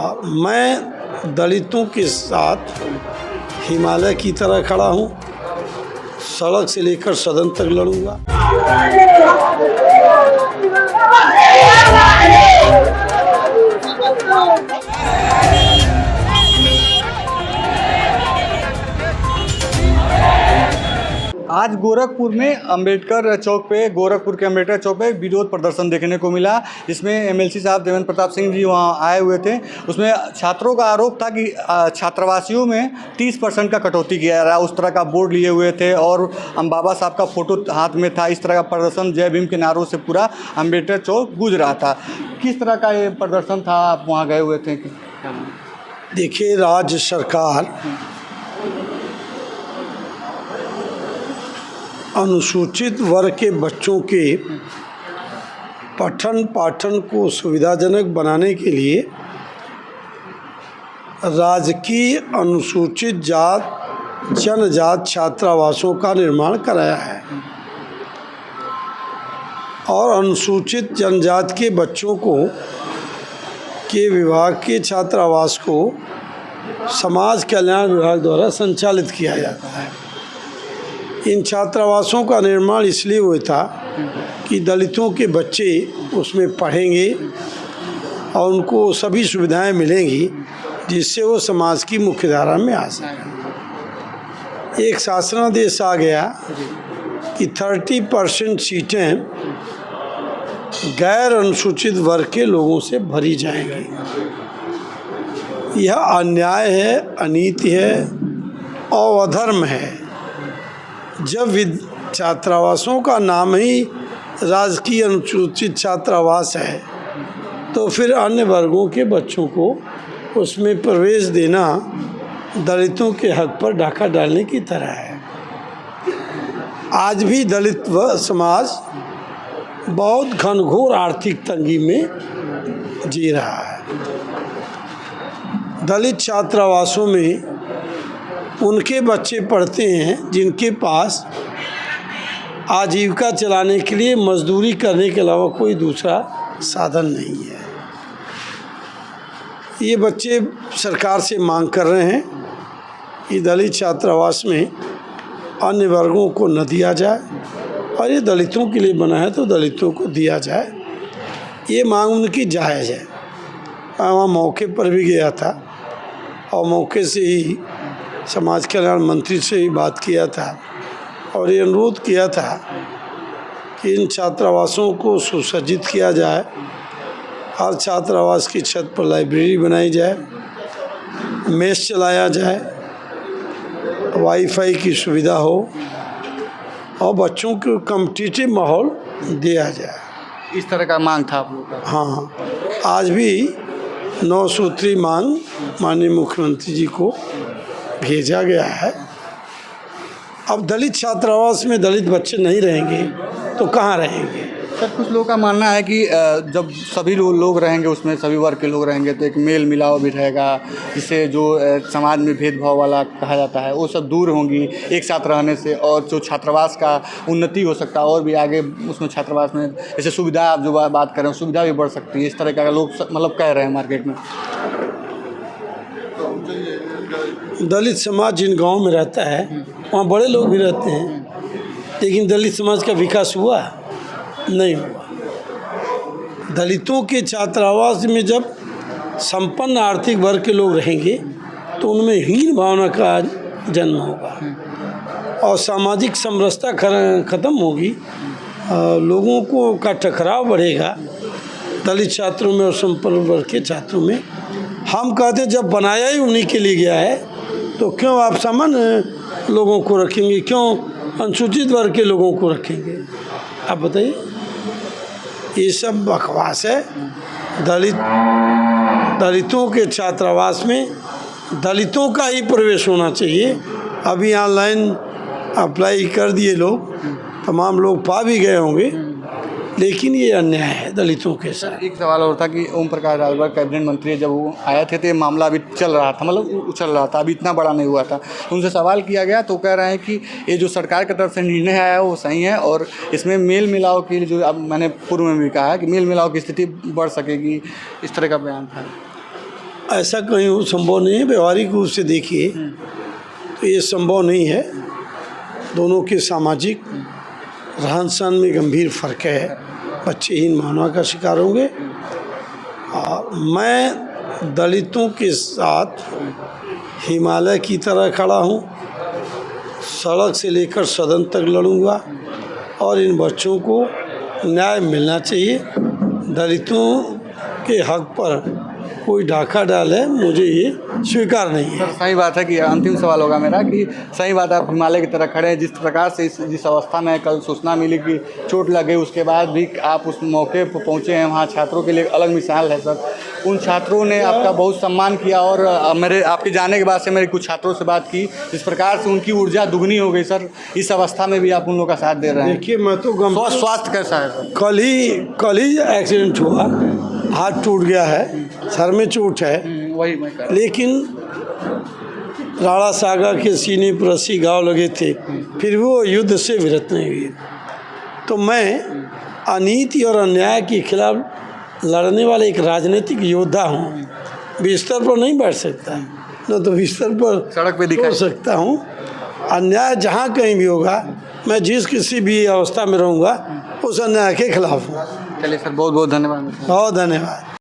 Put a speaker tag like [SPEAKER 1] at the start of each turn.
[SPEAKER 1] मैं दलितों के साथ हिमालय की तरह खड़ा हूँ। सड़क से लेकर सदन तक लड़ूंगा।
[SPEAKER 2] आज गोरखपुर में अंबेडकर चौक पे गोरखपुर के अंबेडकर चौक पे विरोध प्रदर्शन देखने को मिला, जिसमें एमएलसी साहब देवेंद्र प्रताप सिंह जी वहां आए हुए थे। उसमें छात्रों का आरोप था कि छात्रावासियों में 30% का कटौती किया जा रहा है। उस तरह का बोर्ड लिए हुए थे और हम बाबा साहब का फोटो हाथ में था। इस तरह का प्रदर्शन जय भीम के नारों से पूरा अंबेडकर चौक गूंज रहा था। किस तरह का ये प्रदर्शन था, आप वहाँ गए हुए थे?
[SPEAKER 1] देखिए, राज्य सरकार अनुसूचित वर्ग के बच्चों के पठन पाठन को सुविधाजनक बनाने के लिए राजकीय अनुसूचित जात जनजात छात्रावासों का निर्माण कराया है और अनुसूचित जनजात के बच्चों को के विभाग के छात्रावास को समाज कल्याण विभाग द्वारा संचालित किया जाता है। इन छात्रावासों का निर्माण इसलिए हुआ था कि दलितों के बच्चे उसमें पढ़ेंगे और उनको सभी सुविधाएं मिलेंगी जिससे वो समाज की मुख्यधारा में आ सकें। एक शासनादेश आ गया कि 30% सीटें गैर अनुसूचित वर्ग के लोगों से भरी जाएंगी। यह अन्याय है, अनीति है और अधर्म है। जब छात्रावासों का नाम ही राजकीय अनुसूचित छात्रावास है तो फिर अन्य वर्गों के बच्चों को उसमें प्रवेश देना दलितों के हक पर डाका डालने की तरह है। आज भी दलित समाज बहुत घनघोर आर्थिक तंगी में जी रहा है। दलित छात्रावासों में उनके बच्चे पढ़ते हैं जिनके पास आजीविका चलाने के लिए मजदूरी करने के अलावा कोई दूसरा साधन नहीं है। ये बच्चे सरकार से मांग कर रहे हैं कि दलित छात्रावास में अन्य वर्गों को न दिया जाए और ये दलितों के लिए बना है तो दलितों को दिया जाए। ये मांग उनकी जायज़ है। मैं वहाँ मौके पर भी गया था और मौके से ही समाज कल्याण मंत्री से भी बात किया था और ये अनुरोध किया था कि इन छात्रावासों को सुसज्जित किया जाए। हर छात्रावास की छत पर लाइब्रेरी बनाई जाए, मेस चलाया जाए, वाईफाई की सुविधा हो और बच्चों को कॉम्पिटिटिव माहौल दिया जाए।
[SPEAKER 2] इस तरह का मांग था आप लोगों का?
[SPEAKER 1] हाँ, आज भी 9 सूत्री मांग माननीय मुख्यमंत्री जी को भेजा गया है। अब दलित छात्रावास में दलित बच्चे नहीं रहेंगे तो कहाँ रहेंगे?
[SPEAKER 2] सर, कुछ लोगों का मानना है कि जब सभी लोग रहेंगे उसमें, सभी वर्ग के लोग रहेंगे तो एक मेल मिलाव भी रहेगा, जिससे जो समाज में भेदभाव वाला कहा जाता है वो सब दूर होंगी एक साथ रहने से, और जो छात्रावास का उन्नति हो सकता है और भी आगे उसमें छात्रावास में जैसे सुविधा, आप जो बात कर रहे हैं सुविधा भी बढ़ सकती है। इस तरह का लोग मतलब कह रहे हैं मार्केट में।
[SPEAKER 1] दलित समाज जिन गाँव में रहता है वहाँ बड़े लोग भी रहते हैं, लेकिन दलित समाज का विकास हुआ नहीं हुआ। दलितों के छात्रावास में जब संपन्न आर्थिक वर्ग के लोग रहेंगे तो उनमें हीन भावना का जन्म होगा और सामाजिक समरसता खत्म होगी। लोगों को का टकराव बढ़ेगा दलित छात्रों में और संपन्न वर्ग के छात्रों में। हम कहते हैं जब बनाया ही उन्हीं के लिए गया है तो क्यों आप सामान्य लोगों को रखेंगे, क्यों अनुसूचित वर्ग के लोगों को रखेंगे? आप बताइए। ये सब बकवास है। दलितों के छात्रावास में दलितों का ही प्रवेश होना चाहिए। अभी ऑनलाइन अप्लाई कर दिए लोग, तमाम लोग पा भी गए होंगे, लेकिन ये अन्याय है दलितों के साथ।
[SPEAKER 2] एक सवाल और था कि ओम प्रकाश राजभर कैबिनेट मंत्री जब वो आए थे तो ये मामला अभी चल रहा था, मतलब उछल रहा था, अभी इतना बड़ा नहीं हुआ था। उनसे सवाल किया गया तो कह रहे हैं कि ये जो सरकार की तरफ से निर्णय आया है वो सही है और इसमें मेल मिलाव की, जो अब मैंने पूर्व में भी कहा है कि मेल मिलाव की स्थिति बढ़ सकेगी, इस तरह का बयान था।
[SPEAKER 1] ऐसा कहीं संभव नहीं है। व्यवहारिक रूप से देखिए तो ये संभव नहीं है। दोनों के सामाजिक रहन सहन में गंभीर फर्क है। बच्चे हीन भावना का शिकार होंगे। और मैं दलितों के साथ हिमालय की तरह खड़ा हूँ। सड़क से लेकर सदन तक लड़ूंगा और इन बच्चों को न्याय मिलना चाहिए। दलितों के हक पर कोई डाका डाले, मुझे ये स्वीकार नहीं है।
[SPEAKER 2] सर सही बात है कि अंतिम सवाल होगा मेरा कि सही बात है, आप हिमालय की तरह खड़े हैं। जिस प्रकार से जिस अवस्था में कल सूचना मिली कि चोट लगे, उसके बाद भी आप उस मौके पर पहुंचे हैं। वहाँ छात्रों के लिए अलग मिसाल है सर। उन छात्रों ने आपका बहुत सम्मान किया और मेरे आपके जाने के बाद से मेरे कुछ छात्रों से बात की, जिस प्रकार से उनकी ऊर्जा दुगनी हो गई सर। इस अवस्था में भी आप उन लोगों का साथ दे रहे हैं।
[SPEAKER 1] देखिए, मैं तो
[SPEAKER 2] स्वास्थ्य कैसा है सर?
[SPEAKER 1] कल ही एक्सीडेंट हुआ, हाथ टूट गया है, सर में चोट है।
[SPEAKER 2] वही मैं कह रहा हूं।
[SPEAKER 1] लेकिन राणा सागर के सीने पर 80 घाव लगे थे, फिर भी वो युद्ध से विरत नहीं हुए। तो मैं अनीति और अन्याय के खिलाफ लड़ने वाले एक राजनीतिक योद्धा हूँ। बिस्तर पर नहीं बैठ सकता, न तो बिस्तर पर
[SPEAKER 2] सड़क पे दिखा
[SPEAKER 1] सकता हूँ। अन्याय जहाँ कहीं भी होगा, मैं जिस किसी भी अवस्था में रहूँगा, उस अन्याय के खिलाफ हूँ।
[SPEAKER 2] चलिए सर, बहुत बहुत धन्यवाद।
[SPEAKER 1] बहुत धन्यवाद।